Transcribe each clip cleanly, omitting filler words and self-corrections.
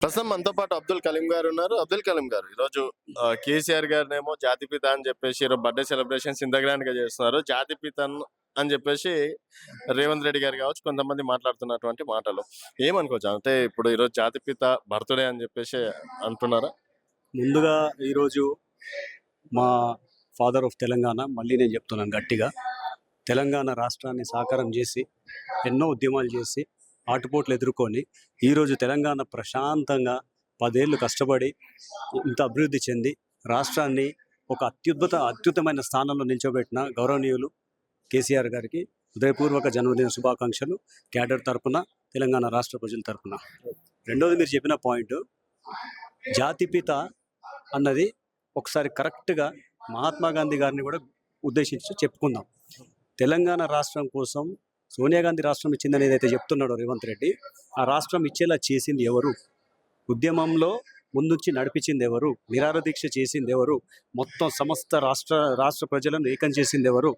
ప్రస్తుతం మనతో పాటు అబ్దుల్ కలీం గారు ఉన్నారు. అబ్దుల్ కలీం గారు ఈరోజు కేసీఆర్ గారినేమో జాతిపిత అని చెప్పేసి ఈరోజు బర్త్‌డే సెలబ్రేషన్స్ ఇంత గ్రాండ్‌గా చేస్తున్నారు. అని చెప్పేసి రేవంత్ రెడ్డి గారు కావచ్చు కొంతమంది మాట్లాడుతున్నటువంటి మాటలు. ఏమనుకోవచ్చు? అంటే ఇప్పుడు ఈరోజు జాతిపిత బర్త్‌డే అని చెప్పేసి అంటున్నారా? ముందుగా ఈరోజు మా ఫాదర్ ఆఫ్ తెలంగాణ మళ్ళీ నేను చెప్తున్నాను గట్టిగా, తెలంగాణ రాష్ట్రాన్ని సాకారం చేసి ఎన్నో ఉద్యమాలు చేసి ఆటుపోట్లు ఎదుర్కొని ఈరోజు తెలంగాణ ప్రశాంతంగా 10 ఏళ్ళు కష్టపడి ఇంత అభివృద్ధి చెంది రాష్ట్రాన్ని ఒక అత్యుత్తమైన స్థానంలో నిల్చోబెట్టిన గౌరవనీయులు కేసీఆర్ గారికి హృదయపూర్వక జన్మదిన శుభాకాంక్షలు క్యాడర్ తరపున, తెలంగాణ రాష్ట్ర ప్రజల తరపున. రెండోది మీరు చెప్పిన పాయింట్, జాతిపిత అన్నది ఒకసారి కరెక్ట్గా మహాత్మా గాంధీ గారిని కూడా ఉద్దేశించి చెప్పుకుందాం. తెలంగాణ రాష్ట్రం కోసం సోనియా గాంధీ రాష్ట్రం ఇచ్చిందని ఏదైతే చెప్తున్నాడో రేవంత్ రెడ్డి, ఆ రాష్ట్రం ఇచ్చేలా చేసింది ఎవరు? ఉద్యమంలో ముందుంచి నడిపించింది ఎవరు? నిరాహార దీక్ష చేసింది ఎవరు? మొత్తం సమస్త రాష్ట్ర ప్రజలను ఏకం చేసింది ఎవరు?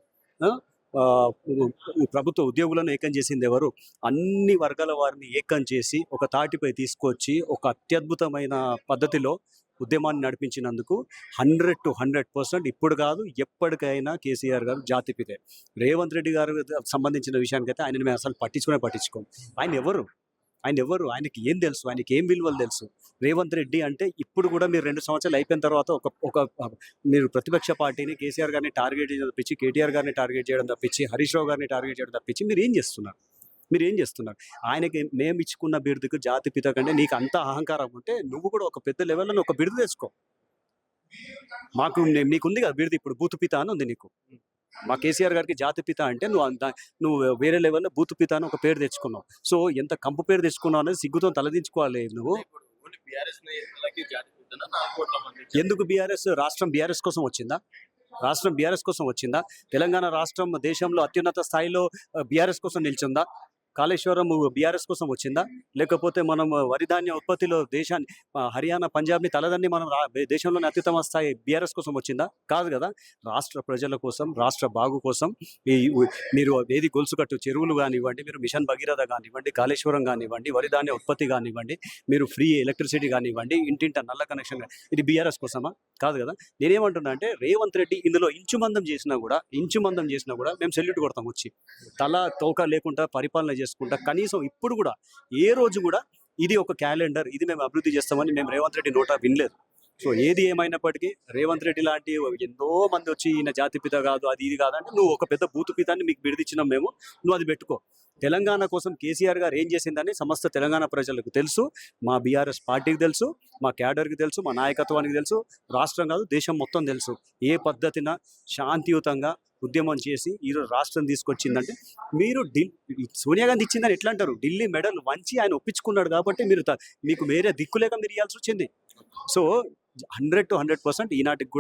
ప్రభుత్వ ఉద్యోగులను ఏకం చేసింది ఎవరు? అన్ని వర్గాల వారిని ఏకం చేసి ఒక తాటిపై తీసుకొచ్చి ఒక అత్యద్భుతమైన పద్ధతిలో ఉద్యమాన్ని నడిపించినందుకు 100% ఇప్పుడు కాదు ఎప్పటికైనా కేసీఆర్ గారు జాతిపితే. రేవంత్ రెడ్డి గారు సంబంధించిన విషయానికైతే ఆయనని మేము అసలు పట్టించుకోం. ఆయన ఎవరు? ఆయనకి ఏం తెలుసు? ఆయనకి ఏం విలువలు తెలుసు? రేవంత్ రెడ్డి అంటే ఇప్పుడు కూడా మీరు 2 సంవత్సరాలు అయిపోయిన తర్వాత ఒక మీరు ప్రతిపక్ష పార్టీని కేసీఆర్ గారిని టార్గెట్ చేయడం తప్పించి, కేటీఆర్ గారిని టార్గెట్ చేయడం తప్పించి, హరీష్ రావు గారిని టార్గెట్ చేయడం తప్పించి మీరు ఏం చేస్తున్నారు? ఆయనకి మేము ఇచ్చుకున్న బిరుదుకు జాతిపిత కంటే నీకు అంత అహంకారం ఉంటే నువ్వు కూడా ఒక పెద్ద లెవెల్లో ఒక బిరుదు తెచ్చుకో. నీకుంది కదా బిరుదు, ఇప్పుడు బూతుపిత అని ఉంది నీకు. మా కేసీఆర్ గారికి జాతిపిత అంటే నువ్వు వేరే లెవెల్లో బూతుపిత అని ఒక పేరు తెచ్చుకున్నావు. సో ఎంత కంపు పేరు తెచ్చుకున్నావు అనేది సిగ్గుతో తలదించుకోవాలి నువ్వు. ఎందుకు బీఆర్ఎస్? రాష్ట్రం బీఆర్ఎస్ కోసం వచ్చిందా? తెలంగాణ రాష్ట్రం దేశంలో అత్యున్నత స్థాయిలో బీఆర్ఎస్ కోసం నిలిచిందా? కాళేశ్వరం బీఆర్ఎస్ కోసం వచ్చిందా? లేకపోతే మనం వరి ధాన్య ఉత్పత్తిలో దేశాన్ని హర్యానా, పంజాబ్ని తలదన్ని మనం దేశంలోని అత్యుత్తమ స్థాయి బీఆర్ఎస్ కోసం వచ్చిందా? కాదు కదా. రాష్ట్ర ప్రజల కోసం, రాష్ట్ర బాగు కోసం మీరు ఏది గొలుసుకట్టు చెరువులు కానివ్వండి, మీరు మిషన్ భగీరథ కానివ్వండి, కాళేశ్వరం కానివ్వండి, వరి ధాన్య ఉత్పత్తి కానివ్వండి, మీరు ఫ్రీ ఎలక్ట్రిసిటీ కానివ్వండి, ఇంటింట నల్ల కనెక్షన్, ఇది బీఆర్ఎస్ కోసమా? కాదు కదా. నేనేమంటున్నా అంటే రేవంత్ రెడ్డి ఇందులో ఇంచుమందం చేసినా కూడా మేము సెల్యూట్ కొడతాం. వచ్చి తల తోక లేకుండా పరిపాలన చేసుకుంటా కనీసం ఇప్పుడు కూడా ఏ రోజు కూడా ఇది ఒక క్యాలెండర్, ఇది మేము అభివృద్ధి చేస్తామని మేము రేవంత్ రెడ్డి నోటా వినలేదు. సో ఏది ఏమైనప్పటికీ రేవంత్ రెడ్డి లాంటి ఎంతో మంది వచ్చి ఈయన జాతిపిత కాదు, అది ఇది కాదంటే నువ్వు ఒక పెద్ద బూతుపితాన్ని మీకు బిడిదిచ్చినాం మేము, నువ్వు అది పెట్టుకో. తెలంగాణ కోసం కేసీఆర్ గారు ఏం చేసిందని సమస్త తెలంగాణ ప్రజలకు తెలుసు, మా బీఆర్ఎస్ పార్టీకి తెలుసు, మా క్యాడర్కి తెలుసు, మా నాయకత్వానికి తెలుసు, రాష్ట్రం కాదు దేశం మొత్తం తెలుసు. ఏ పద్ధతిన శాంతియుతంగా ఉద్యమం చేసి ఈరోజు రాష్ట్రం తీసుకొచ్చిందంటే మీరు సోనియా గాంధీ ఇచ్చిందని ఎట్లా అంటారు? ఢిల్లీ మెడల్ వంచి ఆయన ఒప్పించుకున్నాడు కాబట్టి మీకు వేరే దిక్కులేక మీరు ఇవ్వాల్సి వచ్చింది. సో 100% ఈనాటికి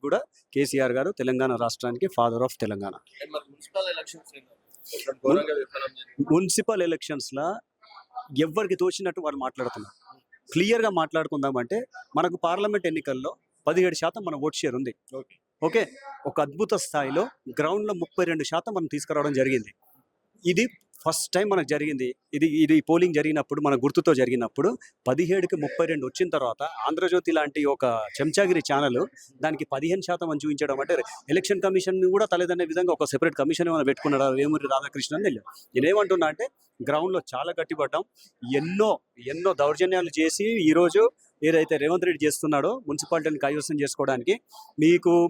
కూడా కేసీఆర్ గారు తెలంగాణ రాష్ట్రానికి father of Telangana. Municipal elections లా ఎవరికి తోచినట్టు వాళ్ళు మాట్లాడుతున్నారు. క్లియర్గా మాట్లాడుకుందామంటే మనకు పార్లమెంట్ ఎన్నికల్లో 17% మన ఓట్ షేర్ ఉంది. ఓకే, ఒక అద్భుత స్థాయిలో గ్రౌండ్లో 32% మనం తీసుకురావడం జరిగింది. ఇది ఫస్ట్ టైం మనకు జరిగింది. ఇది పోలింగ్ జరిగినప్పుడు మన గుర్తుతో జరిగినప్పుడు 17కి 32 వచ్చిన తర్వాత ఆంధ్రజ్యోతి లాంటి ఒక చెంచాగిరి ఛానల్ దానికి 15% అని చూపించడం అంటే ఎలక్షన్ కమిషన్ కూడా తలేదనే విధంగా ఒక సెపరేట్ కమిషన్ ఏమైనా పెట్టుకున్నాడు వేమూరి రాధాకృష్ణన్ తెలియదు. నేనేమంటున్నా అంటే గ్రౌండ్లో చాలా గట్టిపడ్డాం. ఎన్నో దౌర్జన్యాలు చేసి ఈరోజు ఏదైతే రేవంత్ రెడ్డి చేస్తున్నాడో మున్సిపాలిటీని కైవసం చేసుకోవడానికి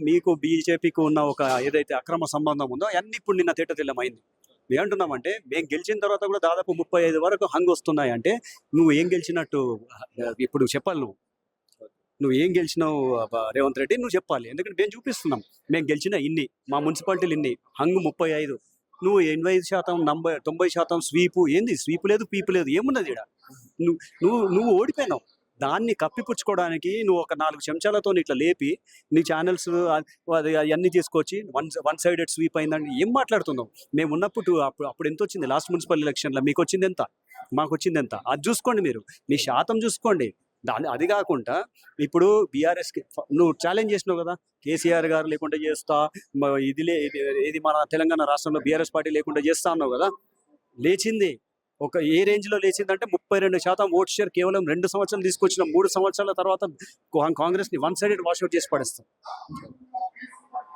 మీకు బీజేపీకి ఉన్న ఒక ఏదైతే అక్రమ సంబంధం ఉందో అన్ని ఇప్పుడు నిన్న తేటతెల్లమైంది. ఏమంటున్నామంటే మేము గెలిచిన తర్వాత కూడా దాదాపు 35 వరకు హంగ్ వస్తున్నాయి. అంటే నువ్వు ఏం గెలిచినట్టు ఇప్పుడు చెప్పాలి. నువ్వు ఏం గెలిచినావు రేవంత్ రెడ్డి, నువ్వు చెప్పాలి. ఎందుకంటే మేము చూపిస్తున్నాం మేము గెలిచిన ఇన్ని, మా మున్సిపాలిటీలు ఇన్ని, హంగ్ 35, నువ్వు 85%, 90% స్వీపు. ఏంది స్వీపు లేదు, పీపు లేదు, ఏమున్నది ఇక్కడ? నువ్వు ఓడిపోయినావు. దాన్ని కప్పిపుచ్చుకోవడానికి నువ్వు ఒక 4 చెంచాలతో ఇట్లా లేపి నీ ఛానల్స్ అవన్నీ తీసుకొచ్చి వన్ సైడెడ్ స్వీప్ అయిందని ఏం మాట్లాడుతున్నావు? మేము ఉన్నప్పుడు అప్పుడు ఎంత వచ్చింది లాస్ట్ మున్సిపల్ ఎలక్షన్లో? మీకు వచ్చింది ఎంత, మాకు వచ్చింది ఎంత? అది చూసుకోండి, మీరు మీ శాతం చూసుకోండి. అది కాకుండా ఇప్పుడు బీఆర్ఎస్కి నువ్వు ఛాలెంజ్ చేసినావు కదా, కేసీఆర్ గారు లేకుండా చేస్తా, ఇది మన తెలంగాణ రాష్ట్రంలో బీఆర్ఎస్ పార్టీ లేకుండా చేస్తా అన్నావు కదా. లేచింది ఒక ఏ రేంజ్ లో లేచిందంటే 32% ఓట్ షేర్ కేవలం 2 సంవత్సరాలు తీసుకొచ్చిన 3 సంవత్సరాల తర్వాత కాంగ్రెస్ ని వన్ సైడెడ్ వాష్అవుట్ చేసి పడేస్తాం.